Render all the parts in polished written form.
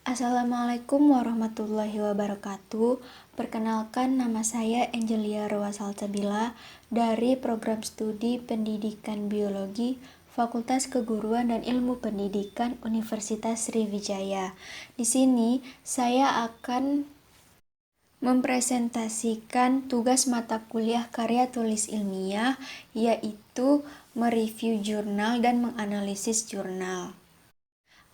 Assalamualaikum warahmatullahi wabarakatuh. Perkenalkan, nama saya Angelia Rowasalsabila dari Program Studi Pendidikan Biologi Fakultas Keguruan dan Ilmu Pendidikan Universitas Sriwijaya. Di sini saya akan mempresentasikan tugas mata kuliah karya tulis ilmiah, yaitu mereview jurnal dan menganalisis jurnal.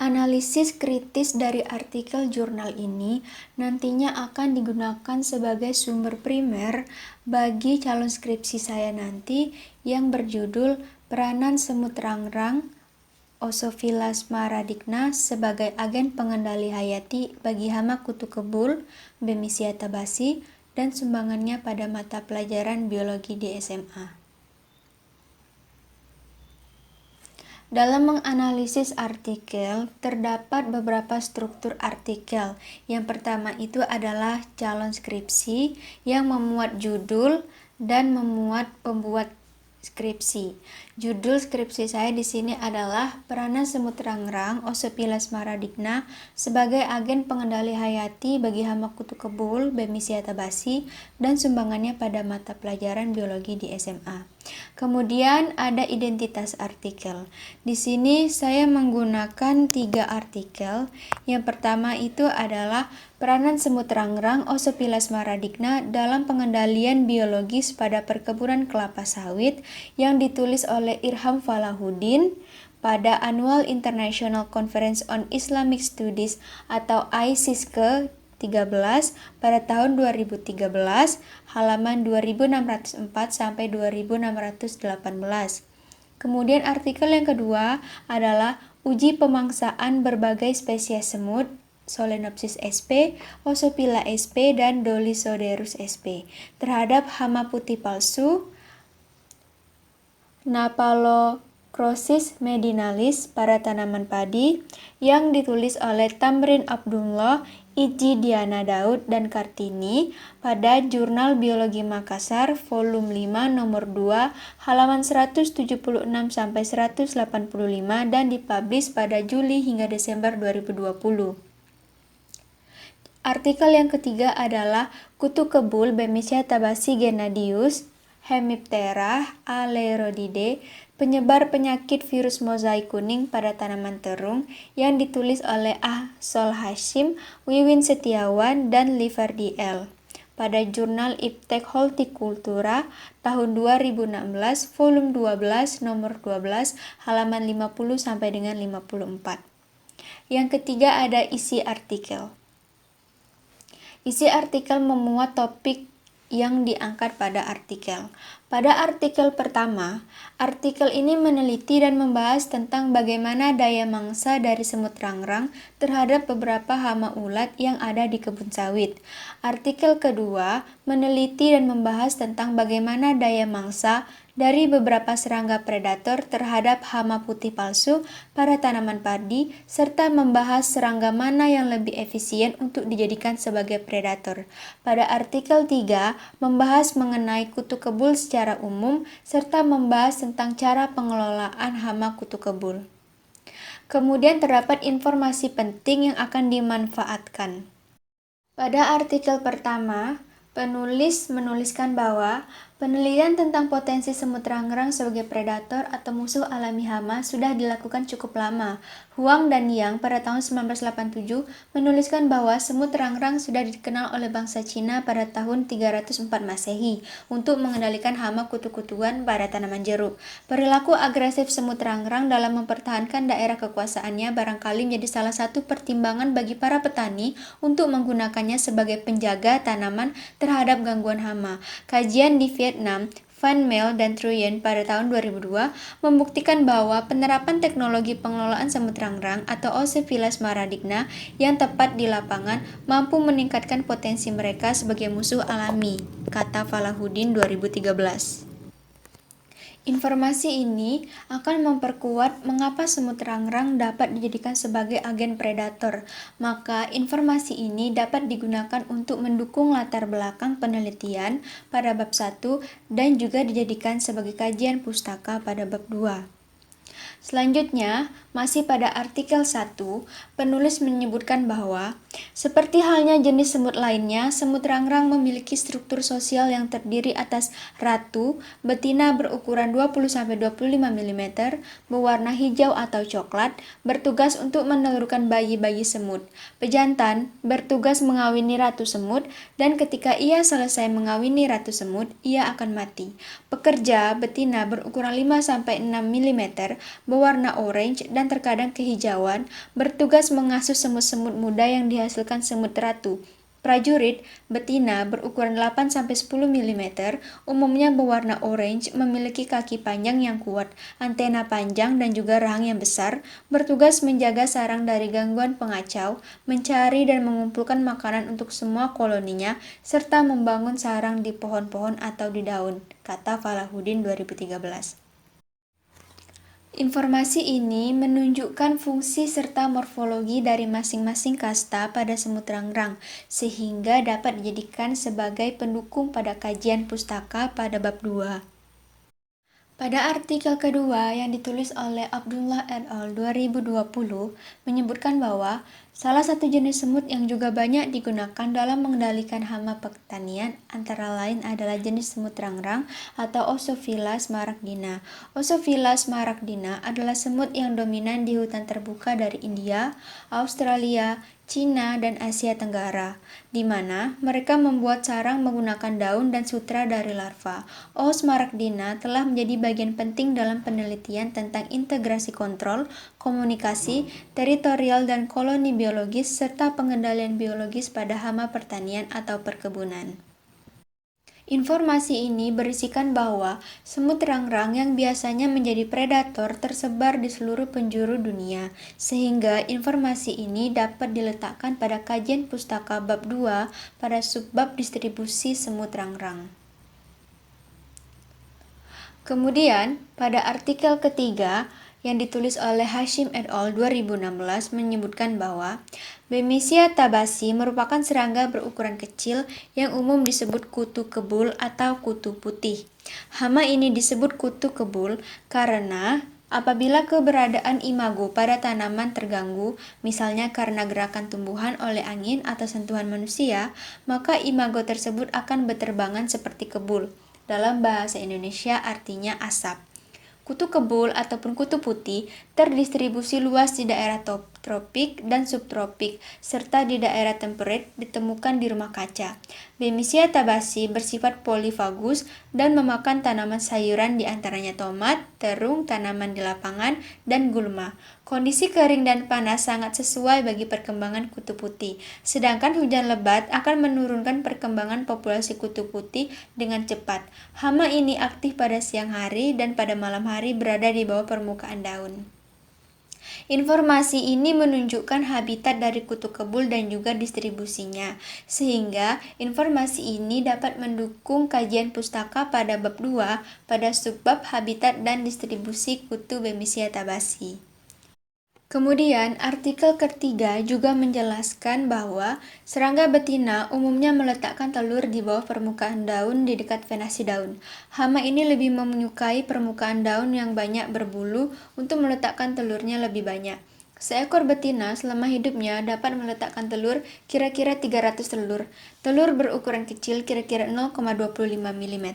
Analisis kritis dari artikel jurnal ini nantinya akan digunakan sebagai sumber primer bagi calon skripsi saya nanti yang berjudul Peranan Semut Rangrang Oxophilas maradicna sebagai agen pengendali hayati bagi hama kutu kebul Bemisia tabasi dan sumbangannya pada mata pelajaran biologi di SMA. Dalam menganalisis artikel, terdapat beberapa struktur artikel. Yang pertama itu adalah calon skripsi yang memuat judul dan memuat pembuat skripsi. Judul skripsi saya di sini adalah Peranan Semut Rangrang Oxophilas maradicna sebagai agen pengendali hayati bagi hama kutu kebul Bemisia tabasi dan sumbangannya pada mata pelajaran biologi di SMA. Kemudian ada identitas artikel. Di sini saya menggunakan 3 artikel. Yang pertama itu adalah peranan semut rangrang Oxophilas maradicna dalam pengendalian biologis pada perkebunan kelapa sawit yang ditulis oleh Irham Falahuddin pada Annual International Conference on Islamic Studies atau ICIS ke-13 pada tahun 2013, halaman 2604 sampai 2618. Kemudian artikel yang kedua adalah uji pemangsaan berbagai spesies semut Solenopsis sp, Oxophylla sp, dan Dolichoderus sp terhadap hama putih palsu Napalocrosis medinalis pada tanaman padi yang ditulis oleh Tamrin Abdullah, Iji Diana Daud, dan Kartini pada Jurnal Biologi Makassar volume 5 nomor 2 halaman 176 sampai 185 dan dipublish pada Juli hingga Desember 2020. Artikel yang ketiga adalah kutu kebul Bemisia tabasi Gennadius Hemiptera aleurodidae, penyebar penyakit virus mozaik kuning pada tanaman terung yang ditulis oleh Ahsol Hashim, Wiwin Setiawan, dan Liverdi L. pada Jurnal Iptek Horticultura tahun 2016 volume 12 nomor 12 halaman 50 sampai dengan 54. Yang ketiga ada isi artikel. Isi artikel memuat topik yang diangkat pada artikel. Pada artikel pertama, artikel ini meneliti dan membahas tentang bagaimana daya mangsa dari semut rangrang terhadap beberapa hama ulat yang ada di kebun sawit. Artikel kedua meneliti dan membahas tentang bagaimana daya mangsa dari beberapa serangga predator terhadap hama putih palsu pada tanaman padi, serta membahas serangga mana yang lebih efisien untuk dijadikan sebagai predator. Pada artikel 3, membahas mengenai kutu kebul secara umum, serta membahas tentang cara pengelolaan hama kutu kebul. Kemudian terdapat informasi penting yang akan dimanfaatkan. Pada artikel pertama, penulis menuliskan bahwa penelitian tentang potensi semut rangrang sebagai predator atau musuh alami hama sudah dilakukan cukup lama. Huang dan Yang pada tahun 1987 menuliskan bahwa semut rangrang sudah dikenal oleh bangsa Cina pada tahun 304 Masehi untuk mengendalikan hama kutu-kutuan pada tanaman jeruk. Perilaku agresif semut rangrang dalam mempertahankan daerah kekuasaannya barangkali menjadi salah satu pertimbangan bagi para petani untuk menggunakannya sebagai penjaga tanaman terhadap gangguan hama. Kajian di Vietnam, Van Mel dan Truyen pada tahun 2002 membuktikan bahwa penerapan teknologi pengelolaan semut rangrang atau Oxophilas maradicna yang tepat di lapangan mampu meningkatkan potensi mereka sebagai musuh alami, kata Falahuddin 2013. Informasi ini akan memperkuat mengapa semut rangrang dapat dijadikan sebagai agen predator. Maka informasi ini dapat digunakan untuk mendukung latar belakang penelitian pada bab 1 dan juga dijadikan sebagai kajian pustaka pada bab 2. Selanjutnya, Masih pada artikel 1, penulis menyebutkan bahwa, seperti halnya jenis semut lainnya, semut rangrang memiliki struktur sosial yang terdiri atas ratu, betina berukuran 20-25 mm, berwarna hijau atau coklat, bertugas untuk menelurkan bayi-bayi semut. Pejantan bertugas mengawini ratu semut, dan ketika ia selesai mengawini ratu semut, ia akan mati. Pekerja betina berukuran 5-6 mm, berwarna orange dan terkadang kehijauan, bertugas mengasuh semut-semut muda yang dihasilkan semut ratu. Prajurit betina berukuran 8-10 mm, umumnya berwarna orange, memiliki kaki panjang yang kuat, antena panjang dan juga rahang yang besar, bertugas menjaga sarang dari gangguan pengacau, mencari dan mengumpulkan makanan untuk semua koloninya, serta membangun sarang di pohon-pohon atau di daun, kata Falahuddin 2013. Informasi ini menunjukkan fungsi serta morfologi dari masing-masing kasta pada semut rangrang, sehingga dapat dijadikan sebagai pendukung pada kajian pustaka pada bab 2. Pada artikel kedua yang ditulis oleh Abdullah et al. 2020 menyebutkan bahwa salah satu jenis semut yang juga banyak digunakan dalam mengendalikan hama pertanian antara lain adalah jenis semut rangrang atau Oxophilas smaragdina. Oxophilas smaragdina adalah semut yang dominan di hutan terbuka dari India, Australia, Cina, dan Asia Tenggara, di mana mereka membuat sarang menggunakan daun dan sutra dari larva. O. smaragdina telah menjadi bagian penting dalam penelitian tentang integrasi kontrol, komunikasi, teritorial dan koloni biologis, serta pengendalian biologis pada hama pertanian atau perkebunan. Informasi ini berisikan bahwa semut rangrang yang biasanya menjadi predator tersebar di seluruh penjuru dunia, sehingga informasi ini dapat diletakkan pada kajian pustaka bab 2 pada subbab distribusi semut rangrang. Kemudian, pada artikel ketiga yang ditulis oleh Hashim et al. 2016 menyebutkan bahwa Bemisia tabaci merupakan serangga berukuran kecil yang umum disebut kutu kebul atau kutu putih. Hama ini disebut kutu kebul karena apabila keberadaan imago pada tanaman terganggu, misalnya karena gerakan tumbuhan oleh angin atau sentuhan manusia, maka imago tersebut akan berterbangan seperti kebul. Dalam bahasa Indonesia artinya asap. Kutu kebul ataupun kutu putih terdistribusi luas di daerah tropik dan subtropik, serta di daerah temperate ditemukan di rumah kaca. Bemisia tabaci bersifat polifagus dan memakan tanaman sayuran di antaranya tomat, terung, tanaman di lapangan, dan gulma. Kondisi kering dan panas sangat sesuai bagi perkembangan kutu putih, sedangkan hujan lebat akan menurunkan perkembangan populasi kutu putih dengan cepat. Hama ini aktif pada siang hari dan pada malam hari berada di bawah permukaan daun. Informasi ini menunjukkan habitat dari kutu kebul dan juga distribusinya, sehingga informasi ini dapat mendukung kajian pustaka pada bab 2 pada subbab habitat dan distribusi kutu Bemisia tabaci. Kemudian, artikel ketiga juga menjelaskan bahwa serangga betina umumnya meletakkan telur di bawah permukaan daun di dekat venasi daun. Hama ini lebih menyukai permukaan daun yang banyak berbulu untuk meletakkan telurnya lebih banyak. Seekor betina selama hidupnya dapat meletakkan telur kira-kira 300 telur. Telur berukuran kecil kira-kira 0,25 mm,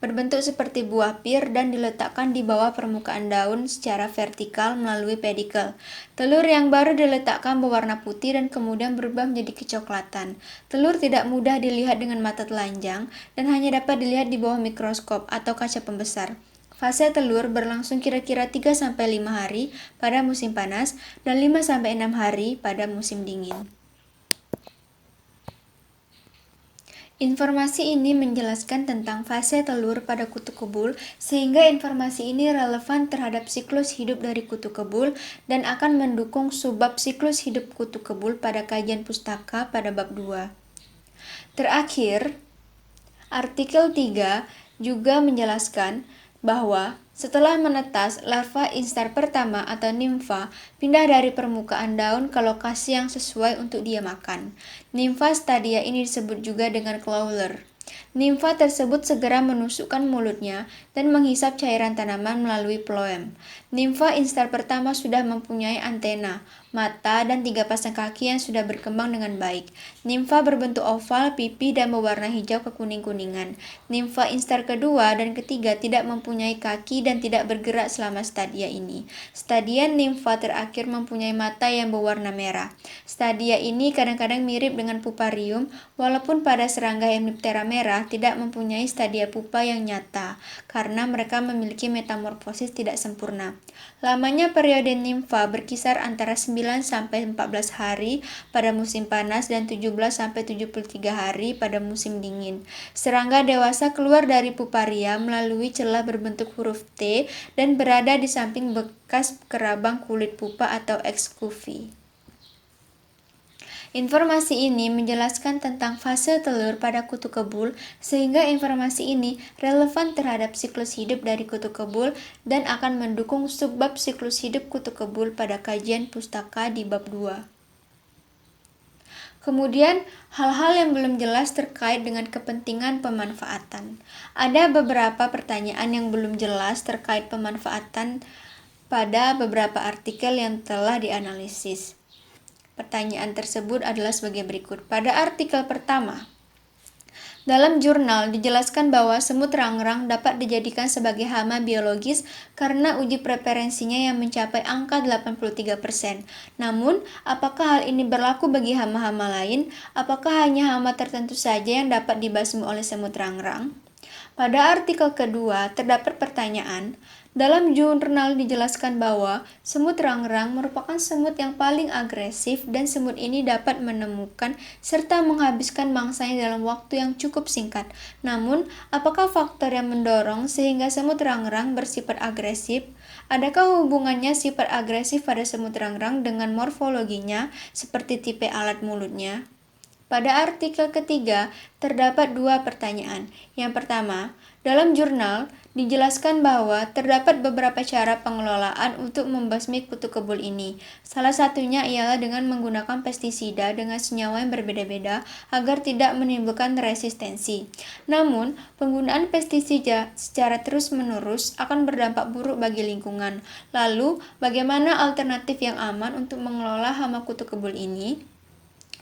berbentuk seperti buah pir dan diletakkan di bawah permukaan daun secara vertikal melalui pedikel. Telur yang baru diletakkan berwarna putih dan kemudian berubah menjadi kecoklatan. Telur tidak mudah dilihat dengan mata telanjang dan hanya dapat dilihat di bawah mikroskop atau kaca pembesar. Fase telur berlangsung kira-kira 3-5 hari pada musim panas dan 5-6 hari pada musim dingin. Informasi ini menjelaskan tentang fase telur pada kutu kebul, sehingga informasi ini relevan terhadap siklus hidup dari kutu kebul dan akan mendukung subbab siklus hidup kutu kebul pada kajian pustaka pada bab 2. Terakhir, artikel 3 juga menjelaskan bahwa setelah menetas, larva instar pertama atau nimfa pindah dari permukaan daun ke lokasi yang sesuai untuk dia makan. Nimfa stadia ini disebut juga dengan crawler. Nimfa tersebut segera menusukkan mulutnya dan menghisap cairan tanaman melalui phloem. Nimfa instar pertama sudah mempunyai antena, mata, dan 3 pasang kaki yang sudah berkembang dengan baik. Nimfa berbentuk oval, pipi, dan berwarna hijau kekuning-kuningan. Nimfa instar kedua dan ketiga tidak mempunyai kaki dan tidak bergerak selama stadia ini. Stadia nimfa terakhir mempunyai mata yang berwarna merah. Stadia ini kadang-kadang mirip dengan puparium, walaupun pada serangga Hemiptera merah tidak mempunyai stadia pupa yang nyata, karena mereka memiliki metamorfosis tidak sempurna. Lamanya periode nimfa berkisar antara 9-14 hari pada musim panas dan 17-73 hari pada musim dingin. Serangga dewasa keluar dari puparia melalui celah berbentuk huruf T dan berada di samping bekas kerabang kulit pupa atau ekskuvi. Informasi ini menjelaskan tentang fase telur pada kutu kebul, sehingga informasi ini relevan terhadap siklus hidup dari kutu kebul dan akan mendukung subbab siklus hidup kutu kebul pada kajian pustaka di bab 2. Kemudian, hal-hal yang belum jelas terkait dengan kepentingan pemanfaatan. Ada beberapa pertanyaan yang belum jelas terkait pemanfaatan pada beberapa artikel yang telah dianalisis. Pertanyaan tersebut adalah sebagai berikut. Pada artikel pertama, dalam jurnal dijelaskan bahwa semut rangrang dapat dijadikan sebagai hama biologis karena uji preferensinya yang mencapai angka 83%. Namun, apakah hal ini berlaku bagi hama-hama lain? Apakah hanya hama tertentu saja yang dapat dibasmi oleh semut rangrang? Pada artikel kedua, terdapat pertanyaan. Dalam jurnal dijelaskan bahwa semut rangrang merupakan semut yang paling agresif dan semut ini dapat menemukan serta menghabiskan mangsanya dalam waktu yang cukup singkat. Namun, apakah faktor yang mendorong sehingga semut rangrang bersifat agresif? Adakah hubungannya sifat agresif pada semut rangrang dengan morfologinya seperti tipe alat mulutnya? Pada artikel ketiga, terdapat 2 pertanyaan. Yang pertama, dalam jurnal dijelaskan bahwa terdapat beberapa cara pengelolaan untuk membasmi kutu kebul ini. Salah satunya ialah dengan menggunakan pestisida dengan senyawa yang berbeda-beda agar tidak menimbulkan resistensi. Namun, penggunaan pestisida secara terus-menerus akan berdampak buruk bagi lingkungan. Lalu, bagaimana alternatif yang aman untuk mengelola hama kutu kebul ini?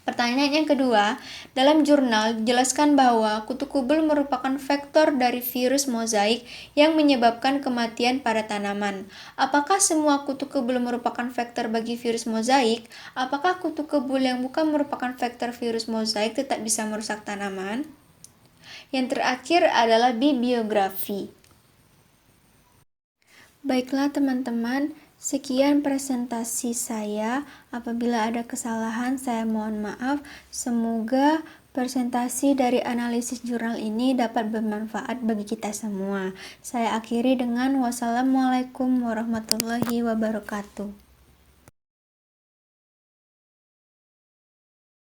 Pertanyaan yang kedua, dalam jurnal dijelaskan bahwa kutu kebul merupakan vektor dari virus mozaik yang menyebabkan kematian pada tanaman. Apakah semua kutu kebul merupakan vektor bagi virus mozaik? Apakah kutu kebul yang bukan merupakan vektor virus mozaik tetap bisa merusak tanaman? Yang terakhir adalah bibliografi. Baiklah teman-teman, sekian presentasi saya. Apabila ada kesalahan, saya mohon maaf. Semoga presentasi dari analisis jurnal ini dapat bermanfaat bagi kita semua. Saya akhiri dengan wassalamualaikum warahmatullahi wabarakatuh.